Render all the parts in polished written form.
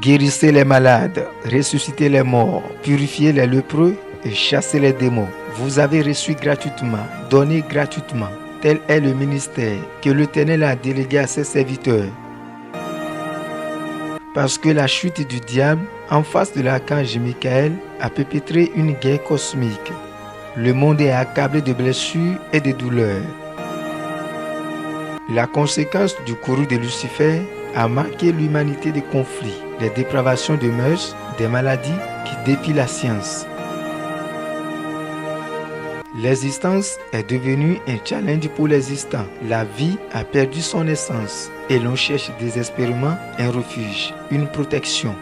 Guérissez les malades, ressuscitez les morts, purifiez les lépreux et chassez les démons. Vous avez reçu gratuitement, donné gratuitement. Tel est le ministère que l'Éternel a délégué à ses serviteurs. Parce que la chute du diable, en face de l'archange Michael, a perpétré une guerre cosmique. Le monde est accablé de blessures et de douleurs. La conséquence du courroux de Lucifer a marqué l'humanité des conflits, des dépravations de mœurs, des maladies qui défient la science. L'existence est devenue un challenge pour l'existant. La vie a perdu son essence et l'on cherche désespérément un refuge, une protection.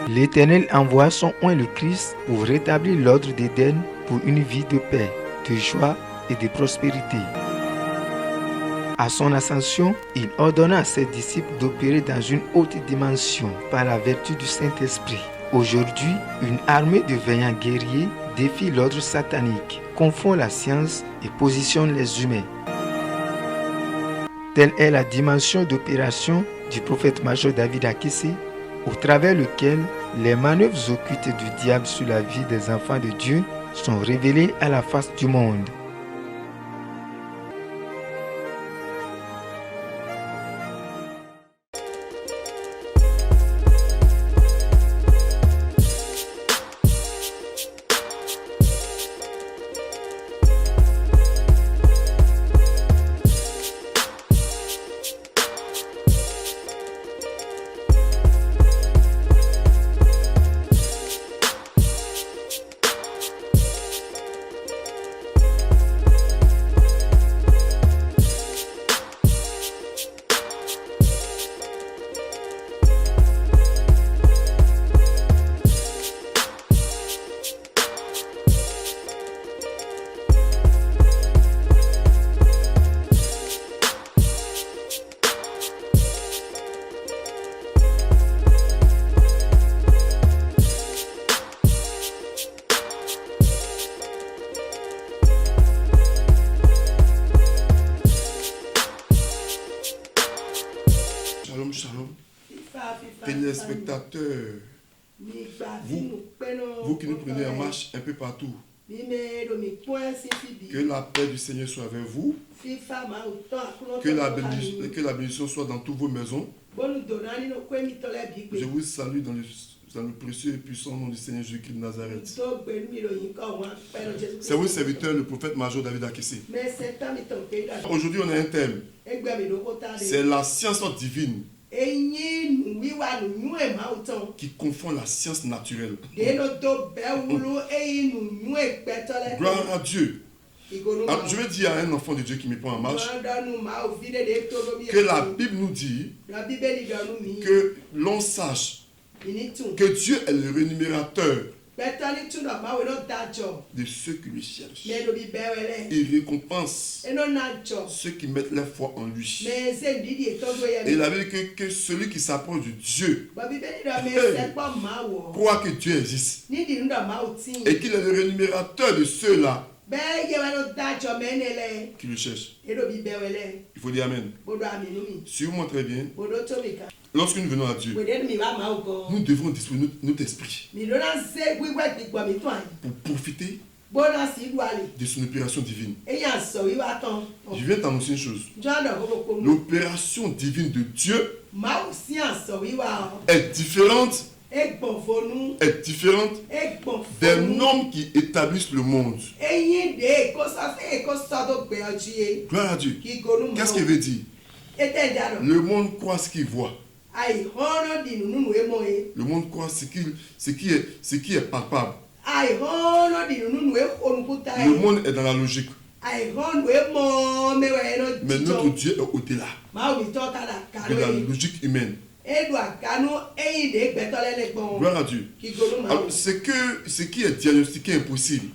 L'Éternel envoie son oint le Christ pour rétablir l'ordre d'Éden pour une vie de paix, de joie et de prospérité. À son ascension, il ordonna à ses disciples d'opérer dans une haute dimension par la vertu du Saint-Esprit. Aujourd'hui, une armée de vaillants guerriers défie l'ordre satanique, confond la science et positionne les humains. Telle est la dimension d'opération du prophète major David Akesse, au travers lequel les manœuvres occultes du diable sur la vie des enfants de Dieu sont révélées à la face du monde. Shalom, shalom. Téléspectateurs, vous qui nous prenez en marche un peu partout, que la paix du Seigneur soit avec vous, que la bénédiction soit dans toutes vos maisons. Je vous salue dans le précieux et puissant nom du Seigneur Jésus-Christ de Nazareth. C'est votre serviteur, le prophète major David Akesse. Aujourd'hui, on a un thème. C'est la science divine qui confond la science naturelle. Gloire à Dieu. Alors, je vais dire à un enfant de Dieu qui me prend en marche que la Bible nous dit que l'on sache que Dieu est le rémunérateur de ceux qui lui cherchent. Il récompense ceux qui mettent leur foi en lui. Et il a dit que celui qui s'approche de Dieu croit que Dieu existe et qu'il est le rémunérateur de ceux-là qui le cherchent. Il faut dire Amen. Suivez-moi très bien. Lorsque nous venons à Dieu, nous devons disposer notre esprit pour profiter de son opération divine. Je viens t'annoncer une chose. L'opération divine de Dieu est différente des normes qui établissent le monde. Gloire à Dieu. Qu'est-ce qu'il veut dire? Le monde croit ce qu'il voit. Le monde croit ce qui est palpable. Le monde est dans la logique. Mais notre Dieu est au-delà de la logique humaine. Gloire à Dieu. Alors, ce qui est diagnostiqué impossible,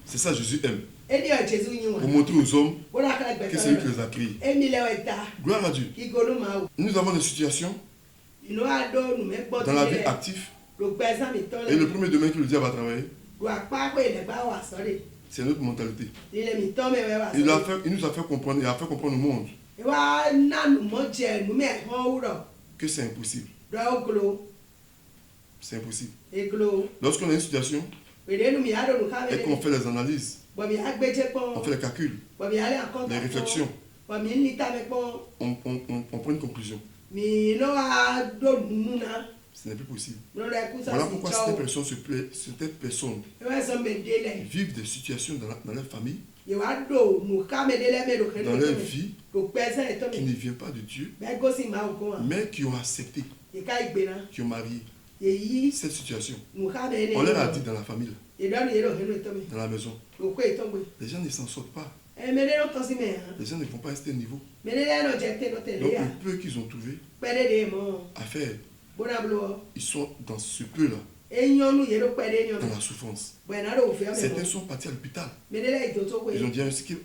c'est ça Jésus aime. Pour montrer aux hommes que c'est lui qui les a créés. Gloire à Dieu. Nous avons des situations dans la vie active. Et le premier domaine que le diable va travailler, c'est notre mentalité. Il nous a fait comprendre, et a fait comprendre au monde que c'est impossible. C'est impossible. Lorsqu'on a une situation et qu'on fait les analyses, on fait les calculs, les réflexions, on prend une conclusion. Ce n'est plus possible. Voilà pourquoi certaines personnes vivent des situations dans leur famille, dans leur vie, qui ne viennent pas de Dieu, mais qui ont accepté, qui ont marié cette situation. On leur a dit dans la famille, dans la maison, les gens ne s'en sortent pas. Les gens ne vont pas rester au niveau. Donc le peu qu'ils ont trouvé à faire, ils sont dans ce peu-là, dans la souffrance. Certains sont partis à l'hôpital. Ils ont diagnostiqué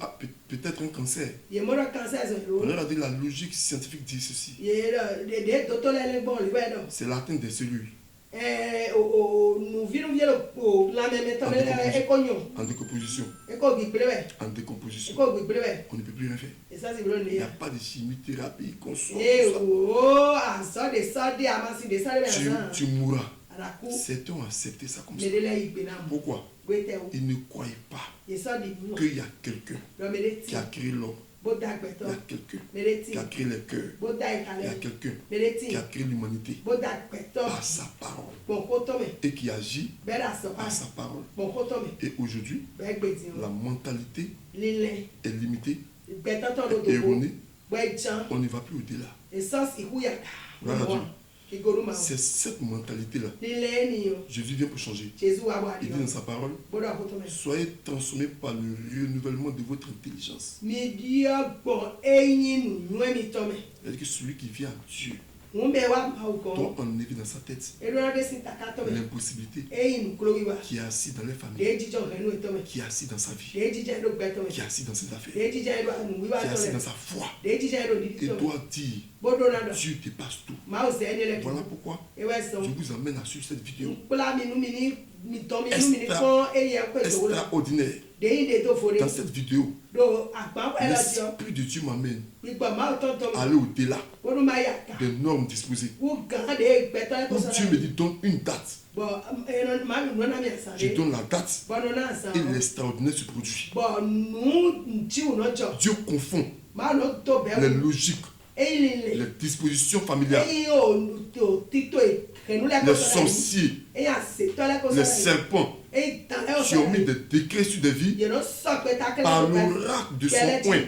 peut-être un cancer. On leur a dit la logique scientifique dit ceci. C'est l'atteinte des cellules. En décomposition. On ne peut plus rien faire. Il n'y a pas de chimiothérapie qu'on soit. Tu mourras. Certains ont accepté ça comme ça. Pourquoi? Ils ne croyaient pas qu'il y a quelqu'un qui a créé l'homme. Il y a quelqu'un qui a créé les cœurs. Il y a quelqu'un qui a créé l'humanité par sa parole et qui agit par sa parole. Et aujourd'hui, la mentalité est limitée, est erronée. On ne va plus au-delà. C'est cette mentalité-là. Jésus vient pour changer. Il dit dans sa parole, soyez transformés par le renouvellement de votre intelligence. C'est-à-dire que celui qui vient à Dieu doit enlever dans sa tête l'impossibilité qui est assis dans les familles, qui est assis dans sa vie, qui est assis dans ses affaires, qui est assis dans sa foi. Il doit dire, Dieu dépasse tout. Voilà pourquoi je vous amène à suivre cette vidéo extraordinaire. Dans cette vidéo, l'Esprit de Dieu m'amène à aller au-delà des normes disposées. Où Dieu me dit, donne une date. Je donne la date et l'extraordinaire se produit. Dieu confond les logiques, les dispositions familiales, les sorciers, les serpents qui ont mis des décrets sur des vies par l'oracle de son coin.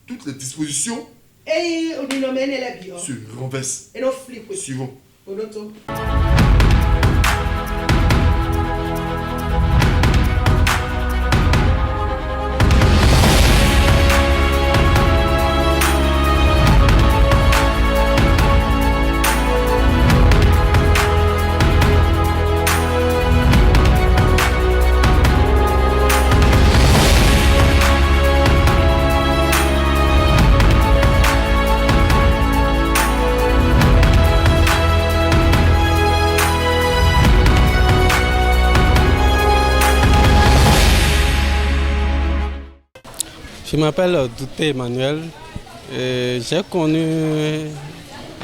Toutes les dispositions se renversent. Suivons. Je m'appelle Douté Emmanuel. J'ai connu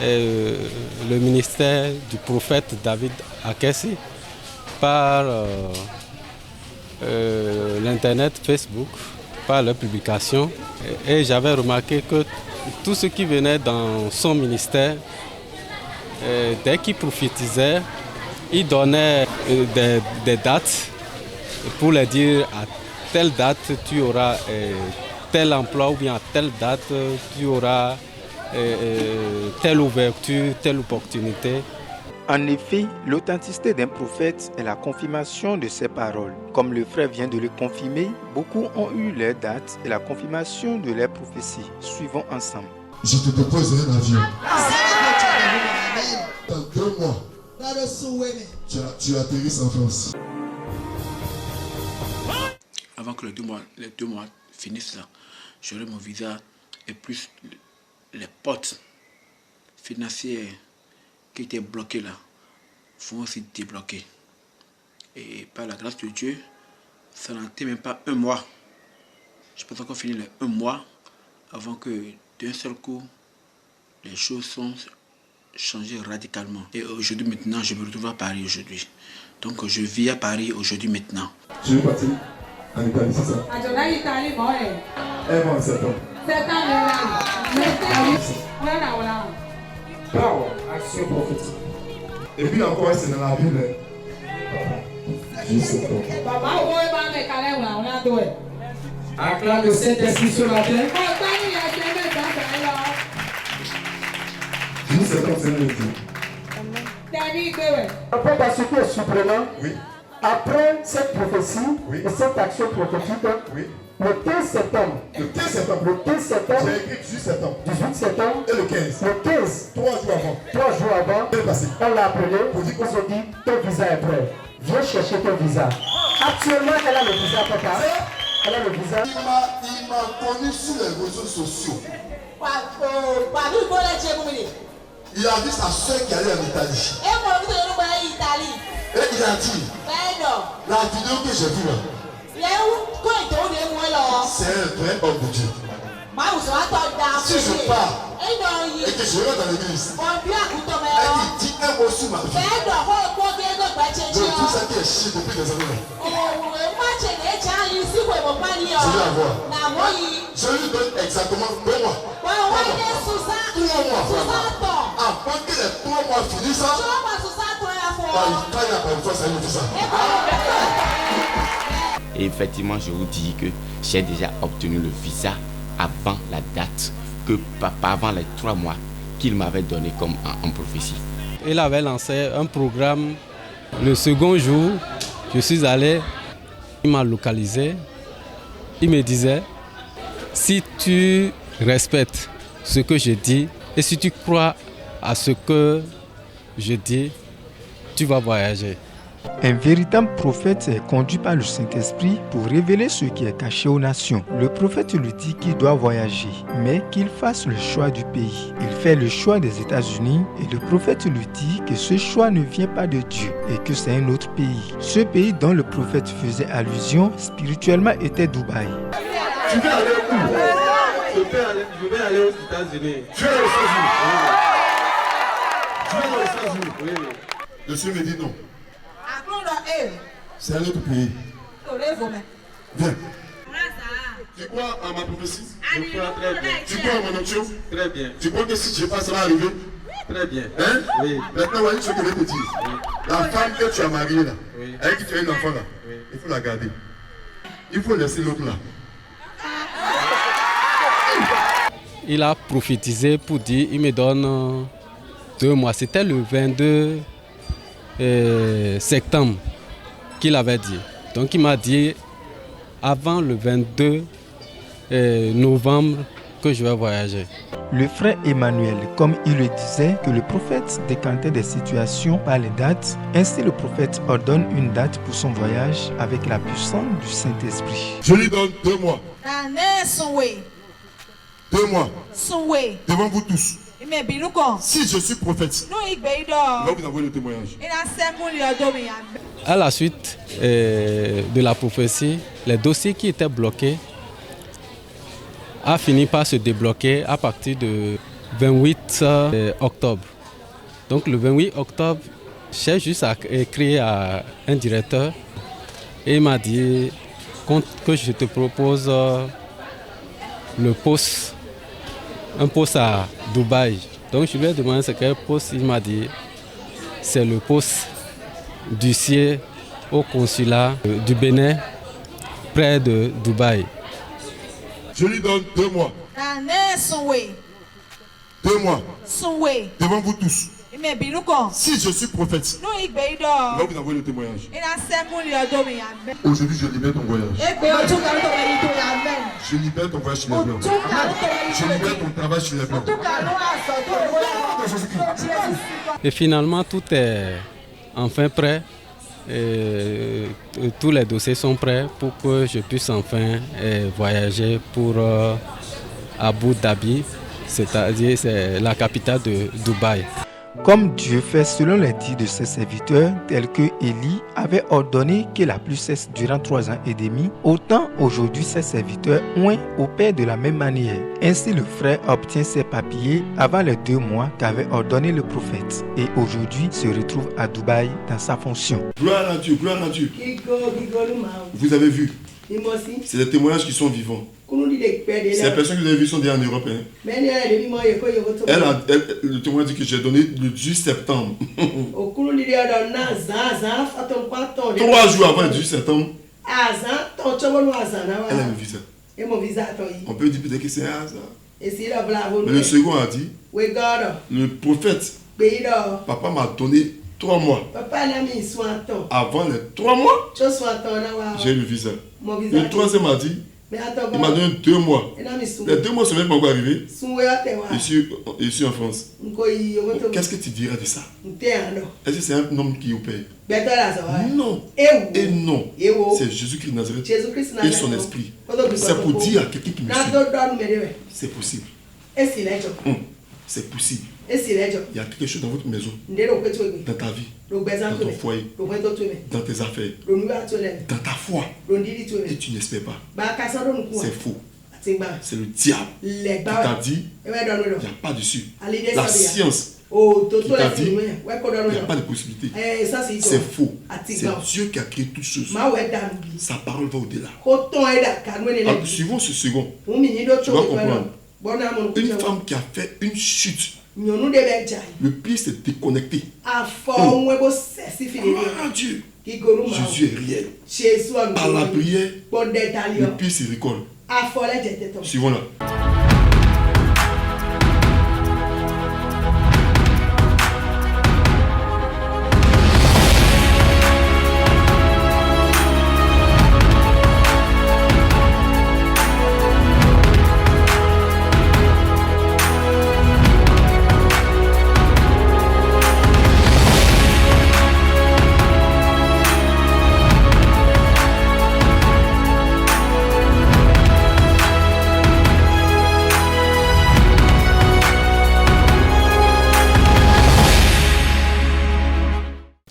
le ministère du prophète David Akessi par l'internet Facebook, par leurs publications. Et j'avais remarqué que tout ce qui venait dans son ministère, dès qu'il prophétisait, il donnait des dates pour les dire à telle date tu auras tel emploi ou bien à telle date tu auras telle ouverture, telle opportunité. En effet, l'authenticité d'un prophète est la confirmation de ses paroles. Comme le frère vient de le confirmer, beaucoup ont eu leur date et la confirmation de leurs prophéties. Suivons ensemble. Je te propose un avion. Dans 2 mois, tu atterris en France. Avant que les deux mois finissent là, j'aurai mon visa et plus les portes financières qui étaient bloquées là vont aussi débloquer. Et par la grâce de Dieu, ça n'a été même pas 1 mois. Je peux encore finir les 1 mois avant que d'un seul coup, les choses sont changées radicalement. Et aujourd'hui maintenant, je me retrouve à Paris aujourd'hui. Donc je vis à Paris aujourd'hui maintenant. Je vais partir en Italie, c'est ça? Elle va en septembre. Bravo, action prophétique. Et puis encore, c'est dans la Bible. Acclame le Saint-Esprit sur la terre. Juste septembre, c'est le jour. Après, dans ce qui est surprenant, Oui. après cette prophétie Oui. et cette action prophétique, Oui. le 15 septembre, Le 15 septembre. le 15 septembre, J'ai écrit 18 septembre. 18 septembre, Et le 15. le 15, 3 jours avant. 3 jours avant, Qu'est-ce qui est passé? on l'a appelé, ils ont dit, ton visa est prêt. Viens chercher ton visa. Actuellement, elle a le visa, papa. Elle a le visa. Il m'a connu sur les réseaux sociaux. Il a vu sa soeur qui allait en Italie. Et il a dit, la vidéo que j'ai vue là, c'est un vrai homme de Dieu. Si je pars et que je rentre dans l'église, et qu'il dit un mot sur ma vie, de tout ça qui est chier depuis des années là, je vais avoir. Je lui donne exactement 2 mois. 3 mois vraiment. Avant que les 3 mois finissent, il n'a pas une fois, ça y est, tout ça. Et effectivement, je vous dis que j'ai déjà obtenu le visa avant la date que papa, avant les 3 mois qu'il m'avait donné comme en prophétie. Il avait lancé un programme. Le second jour, je suis allé, il m'a localisé. Il me disait, si tu respectes ce que je dis et si tu crois à ce que je dis, tu vas voyager. Un véritable prophète est conduit par le Saint-Esprit pour révéler ce qui est caché aux nations. Le prophète lui dit qu'il doit voyager, mais qu'il fasse le choix du pays. Il fait le choix des États-Unis et le prophète lui dit que ce choix ne vient pas de Dieu et que c'est un autre pays. Ce pays dont le prophète faisait allusion spirituellement était Dubaï. Tu veux aller où? Je vais aller aux États-Unis. Tu veux aller aux États-Unis? Tu veux aller aux États-Unis? Oui. Le Seigneur me dit non. C'est un autre pays. Viens. Tu crois en ma prophétie? Je crois très bien. Tu crois en mon onction? Très bien. Tu crois que si je passe, ça va arriver? Très bien. Hein? Oui. Maintenant, voilà ce que je vais te dire. La femme que tu as mariée là, Oui. avec qui tu as un enfant là, Oui. il faut la garder. Il faut laisser l'autre là. Il a prophétisé pour dire, il me donne 2 mois. C'était le 22 septembre qu'il avait dit. Donc il m'a dit avant le 22 novembre que je vais voyager. Le frère Emmanuel, comme il le disait, que le prophète décantait des situations par les dates, ainsi le prophète ordonne une date pour son voyage avec la puissance du Saint-Esprit. Je lui donne 2 mois. 2 mois. Devant vous tous. Si je suis prophète, là vous envoyez le témoignage. À la suite de la prophétie, les dossiers qui étaient bloqués a fini par se débloquer à partir du 28 octobre. Donc le 28 octobre, j'ai juste écrit à un directeur et il m'a dit que je te propose le poste, un poste à Dubaï. Donc je lui ai demandé c'est quel poste, il m'a dit c'est le poste d'huissier au consulat du Bénin près de Dubaï. Je lui donne 2 mois. 2 mois. Devant vous tous. Si je suis prophète, là vous envoyez le témoignage. Aujourd'hui je libère ton voyage. Je libère ton voyage sur les blancs. Je libère ton travail sur les blancs. Et finalement tout est enfin prêt. Et tous les dossiers sont prêts pour que je puisse enfin voyager pour Abu Dhabi, c'est-à-dire c'est la capitale de Dubaï. comme Dieu fait selon les dits de ses serviteurs, tels que Élie avait ordonné que la pluie cesse durant 3 ans et demi, autant aujourd'hui ses serviteurs oint opèrent de la même manière. Ainsi le frère obtient ses papiers avant les 2 mois qu'avait ordonné le prophète, et aujourd'hui se retrouve à Dubaï dans sa fonction. Gloire à Dieu, gloire à Dieu. Vous avez vu, c'est des témoignages qui sont vivants. Ces personnes que vous avez vues sont déjà en Europe. Hein. Le témoignage dit que j'ai donné le 18 septembre. 3 jours avant le 18 septembre, elle a le visa. On peut dire peut-être que c'est un hasard. Mais le second a dit, le prophète, papa m'a donné 3 mois. Avant les 3 mois, j'ai eu le visa. Le troisième a dit, il m'a donné 2 mois. Les 2 mois ne sont même pas encore arrivés. Ici en France. Qu'est-ce que tu dirais de ça? Est-ce que c'est un homme qui opère? Non. Et non. C'est Jésus-Christ de Nazareth et son esprit. C'est pour dire à quelqu'un qui me suit. C'est possible. C'est possible. Il y a quelque chose dans votre maison, dans ta vie, dans ton foyer, dans tes affaires, dans ta foi, et tu n'espères pas. C'est faux. C'est le diable qui t'a dit, il n'y a pas dessus. La science qui t'a dit, il n'y a pas de possibilité. C'est faux. C'est Dieu qui a créé toutes choses. Sa parole va au-delà. Suivons ce second. Tu vas comprendre. Une femme qui a fait une chute. Le pied s'est déconnecté. Gloire à Dieu. Jésus est réel. Par la prière, le pied se recolle. Suivons-la.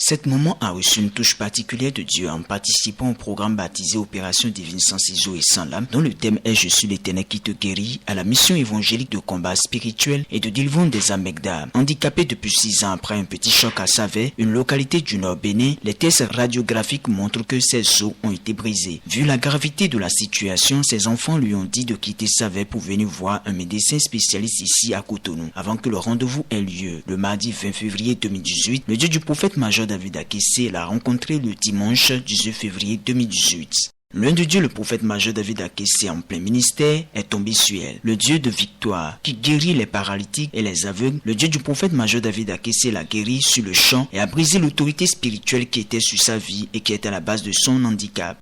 Cette maman a reçu une touche particulière de Dieu en participant au programme baptisé Opération Divine sans ciseaux et sans lame, dont le thème est « Je suis l'Éternel qui te guérit » à la mission évangélique de combat spirituel et de délivrance des âmes d'âme. Handicapée depuis 6 ans après un petit choc à Savet, une localité du Nord Bénin, les tests radiographiques montrent que ses os ont été brisés. Vu la gravité de la situation, ses enfants lui ont dit de quitter Savet pour venir voir un médecin spécialiste ici à Cotonou, avant que le rendez-vous ait lieu. Le mardi 20 février 2018, le Dieu du prophète major David Akessé l'a rencontré le dimanche 18 février 2018. L'un de Dieu, le prophète major David Akessé en plein ministère, est tombé sur elle. Le Dieu de victoire, qui guérit les paralytiques et les aveugles, le Dieu du prophète major David Akessé l'a guéri sur le champ et a brisé l'autorité spirituelle qui était sur sa vie et qui est à la base de son handicap.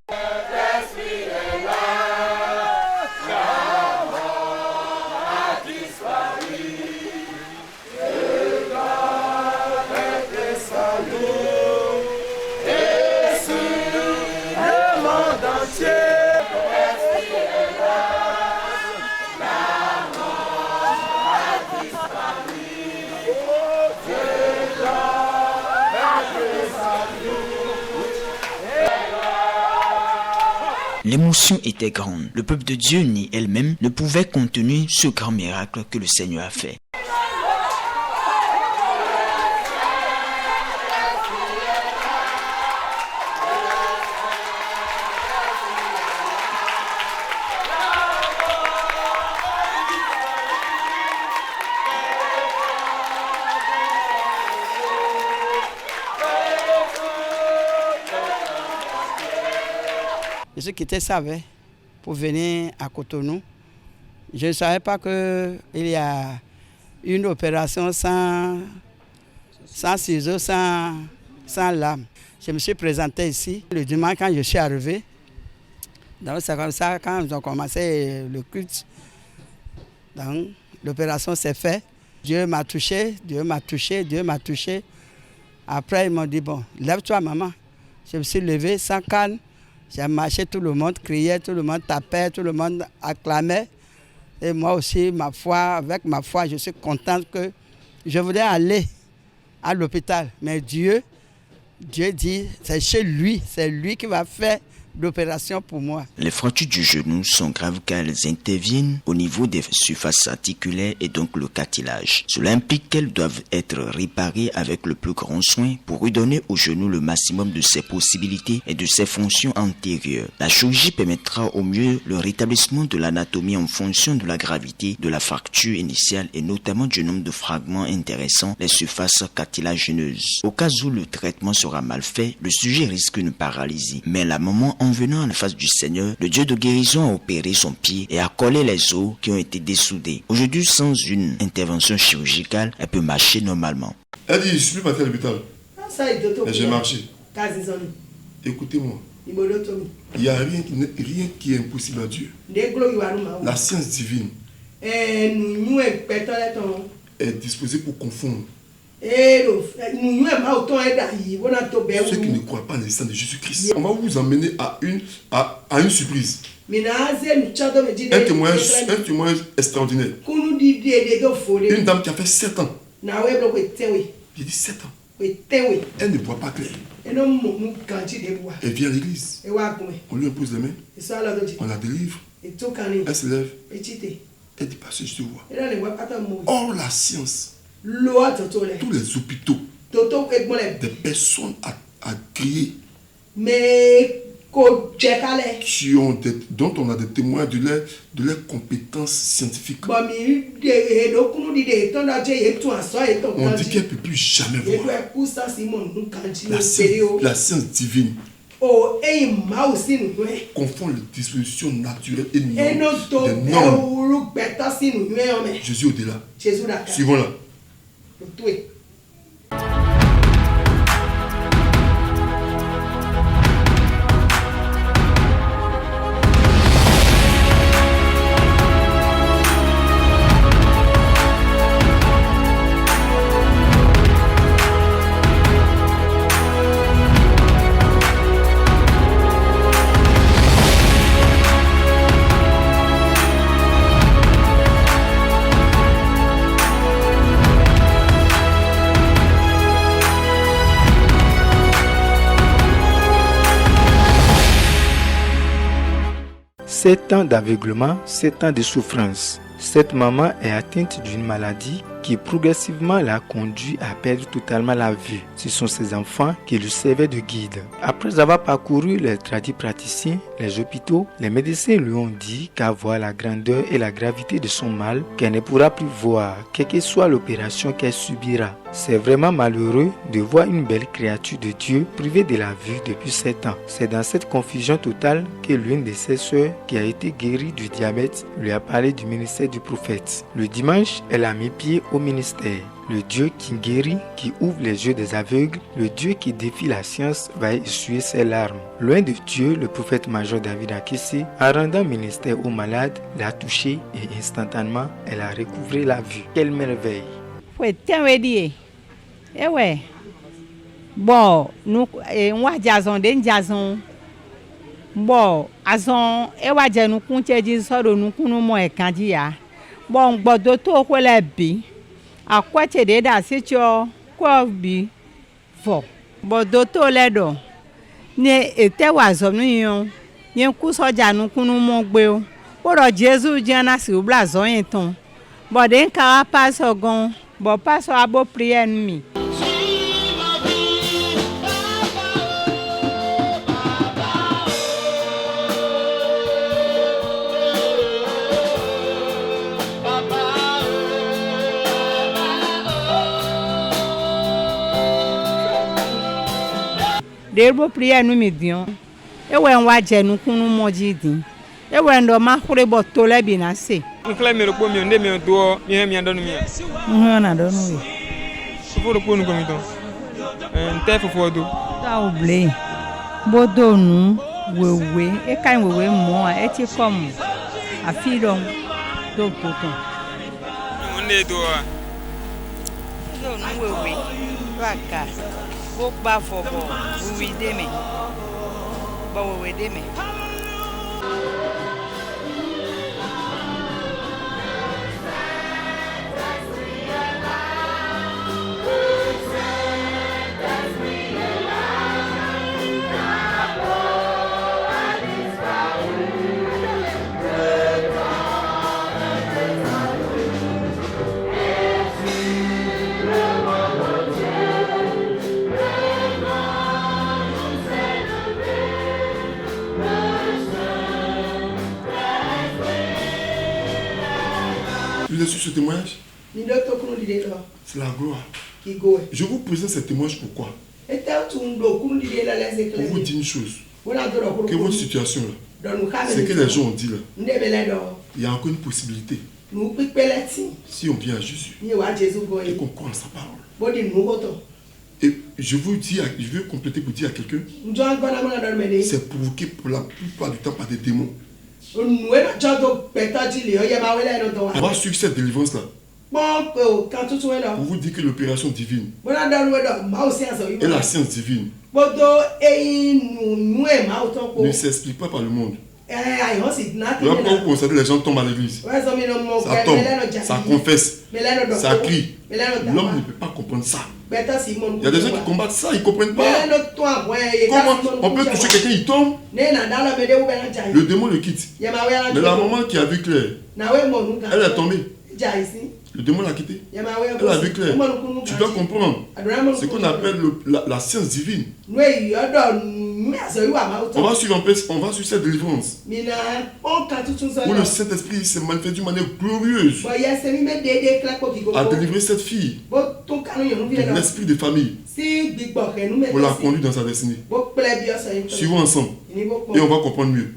L'émotion était grande. Le peuple de Dieu ni elle-même ne pouvait contenir ce grand miracle que le Seigneur a fait. Je suis quitté Savet pour venir à Cotonou. Je ne savais pas qu'il y a une opération sans ciseaux, sans lame. Je me suis présenté ici le dimanche quand je suis arrivé. Donc c'est comme ça, quand ils ont commencé le culte, donc l'opération s'est faite. Dieu m'a touché, Dieu m'a touché, Dieu m'a touché. Après ils m'ont dit, bon, lève-toi maman. Je me suis levé sans canne. J'ai marché, tout le monde criait, tout le monde tapait, tout le monde acclamait. Et moi aussi, avec ma foi, je suis contente que je voulais aller à l'hôpital. Mais Dieu dit, c'est chez lui, c'est lui qui va faire l'opération pour moi. Les fractures du genou sont graves car elles interviennent au niveau des surfaces articulaires et donc le cartilage. Cela implique qu'elles doivent être réparées avec le plus grand soin pour redonner au genou le maximum de ses possibilités et de ses fonctions antérieures. La chirurgie permettra au mieux le rétablissement de l'anatomie en fonction de la gravité de la fracture initiale et notamment du nombre de fragments intéressant les surfaces cartilagineuses. Au cas où le traitement sera mal fait, le sujet risque une paralysie. Mais la maman, en venant en face du Seigneur, le Dieu de guérison a opéré son pied et a collé les os qui ont été dessoudés. Aujourd'hui, sans une intervention chirurgicale, elle peut marcher normalement. Elle dit, je ne suis plus parti à l'hôpital. Mais j'ai marché. Écoutez-moi. Il n'y a rien qui est impossible à Dieu. La science divine est disposée pour confondre ceux qui ne croient pas en l'existence de Jésus-Christ. On va vous emmener à une surprise. Un témoignage extraordinaire. Une dame qui a fait 7 ans. J'ai dit 7 ans. Elle ne voit pas clair. Elle vient à l'église. On lui impose les mains. On la délivre. Elle se lève. Elle dit, pasteur, je te vois. Or, la science, tous les hôpitaux, des personnes agréées dont on a des témoins de leurs compétences scientifiques. On dit qu'elle ne peut plus jamais voir. La science divine confond les dispositions naturelles et des normes. Jésus au-delà. Suivons-la. Sept ans d'aveuglement, 7 ans de souffrance. Cette maman est atteinte d'une maladie qui progressivement l'a conduit à perdre totalement la vue. Ce sont ses enfants qui lui servaient de guide. Après avoir parcouru les tradipraticiens, les hôpitaux, les médecins lui ont dit qu'à voir la grandeur et la gravité de son mal, qu'elle ne pourra plus voir, quelle que soit l'opération qu'elle subira. C'est vraiment malheureux de voir une belle créature de Dieu privée de la vue depuis 7 ans. C'est dans cette confusion totale que l'une de ses sœurs, qui a été guérie du diabète, lui a parlé du ministère du prophète. Le dimanche, elle a mis pied au ministère. Le Dieu qui guérit, qui ouvre les yeux des aveugles, le Dieu qui défie la science va essuyer ses larmes. Loin de Dieu, le prophète major David Akesse, en rendant ministère aux malades, l'a touché et instantanément, elle a recouvré la vue. Quelle merveille! Bon, nous, moi, Jason. Bon, azon, ewa nous compte dit ça de nous nous moins candidat. Bon, docteur quoi la bi. À quoi tu es là si tu quoi bi. Bon, docteur là do. Ne était oiseau nous yen coup so ja nous nous mon gbe. Pour Jésus diana si ou blazon eton. Bon, den ka pas second. Bon, pas so abo prière mi. Derbo prière nous midion. E we nwa je nu kunu moji din. E we ndo ma kure boto le bi na se. Nkle mi ro po mi onde mi do mi he mi adonu mi. Na do nu. Fo ro po nu komito. Nte fofo do. Ta oble. Bodo nu wewe e kan wewe mo a e ti kom. A fi don do toto. Onde do. Do nu wewe. Waka. Go ba for bo we deme ba we deme il est sur ce témoignage? C'est la gloire. Je vous présente ce témoignage pourquoi? Pour vous dire une chose. Que votre situation là, c'est que les gens ont dit là, il y a encore une possibilité. Si on vient à Jésus et qu'on croit en sa parole. Et je vous dis, je veux compléter pour dire à quelqu'un, c'est provoqué pour la plupart du temps par des démons. On va suivre cette délivrance là. Pour vous dire que l'opération divine et la science divine ne s'explique pas par le monde. Lorsque vous constatez les gens tombent à l'église, ça tombe, ça confesse, ça crie. L'homme ne peut pas comprendre ça. Il y a des gens qui combattent ça, ils ne comprennent pas. Comment on peut toucher quelqu'un, il tombe, le démon le quitte. Mais la maman qui a vu clair, elle est tombée. Le démon l'a quitté. Elle a vu clair. Tu dois comprendre ce qu'on appelle la science divine. On va suivre cette délivrance. Où le Saint-Esprit s'est manifesté d'une manière glorieuse à délivrer cette fille de l'esprit de famille pour la conduire dans sa destinée. Suivons ensemble et on va comprendre mieux.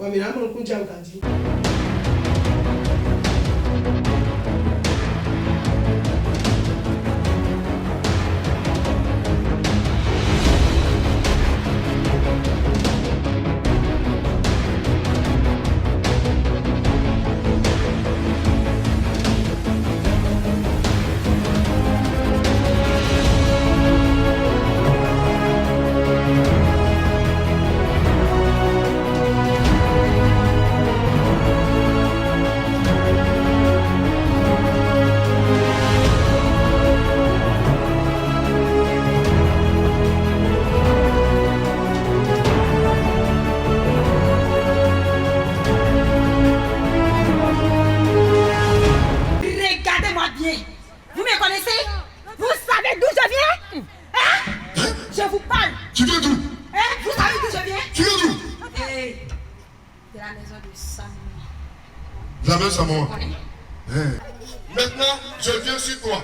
Maintenant, je viens sur toi.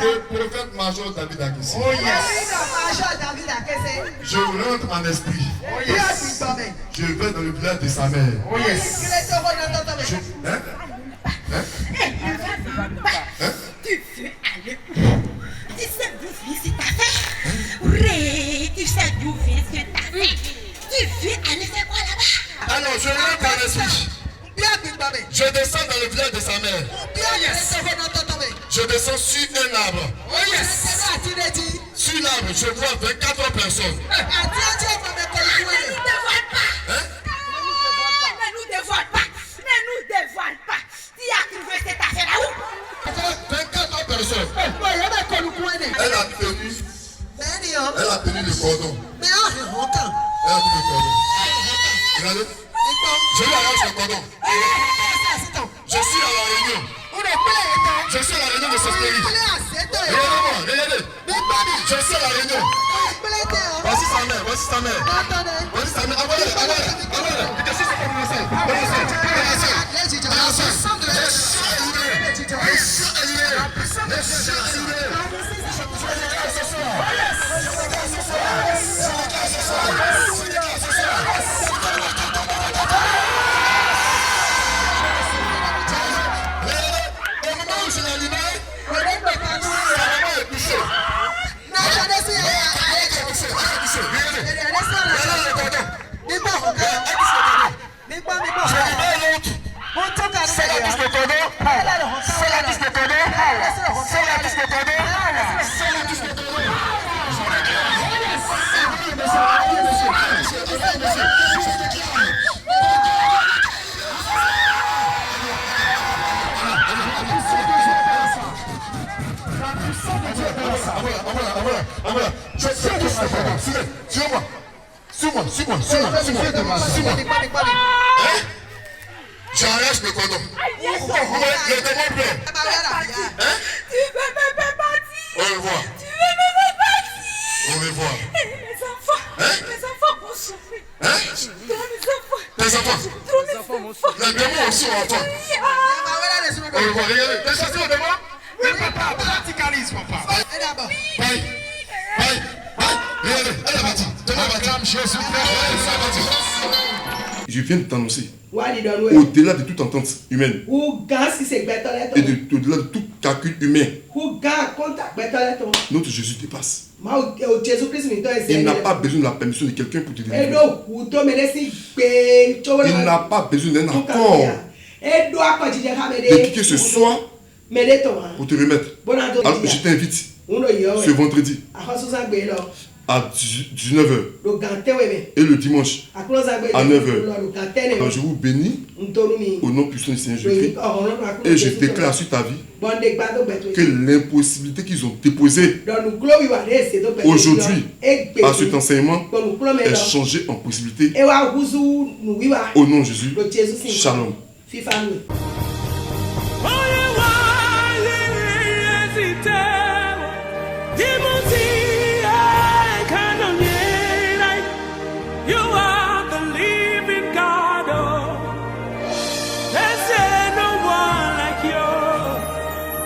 Le prophète major David Akessi. Oh yes. Je rentre en esprit. Oh yes. Je vais dans le village de sa mère. Oh yes. Tu veux aller où? Tu sais d'où vient cette affaire? Tu sais d'où vient cette affaire? Tu veux aller faire quoi là-bas? Alors, je rentre en esprit. Je descends dans le village de sa mère. Je descends sur un arbre. Sur l'arbre, je vois 24 personnes. Ne nous dévoile pas. Tu as trouvé cette affaire là où? 24 personnes. Elle a tenu le cordon. Elle a tenu le cordon. Regardez. Je lui arrache le cordon. Je suis à la réunion. Je suis à la réunion de ce pays. Regardez-moi, regardez. Je suis à la réunion. Voici sa mère, voici sa mère. Voici sa mère. Envoyez. Qu'est-ce que c'est comme Suis-moi. J'arrache le cordon. Le démon pleure. Tu veux me faire partir? Au revoir. Tu veux me faire partir? Au revoir. Mes enfants vont souffrir. Tes enfants? Les démons aussi ont enfants. Regardez, t'es chassé au devant? Oui, papa, praticalise, papa. Et d'abord. Bye. Regardez, elle a bâti. Je viens de t'annoncer, au-delà de toute entente humaine et au-delà de tout calcul humain, notre Jésus dépasse. Il n'a pas besoin de la permission de quelqu'un pour te délivrer. Il n'a pas besoin d'un accord de qui que ce soit pour te remettre. Alors je t'invite ce vendredi à 19h et le dimanche à 9h. Alors je vous bénis au nom puissant du Seigneur Jésus-Christ et je déclare sur ta vie que l'impossibilité qu'ils ont déposée aujourd'hui à cet enseignement est changée en possibilité au nom de Jésus. Shalom.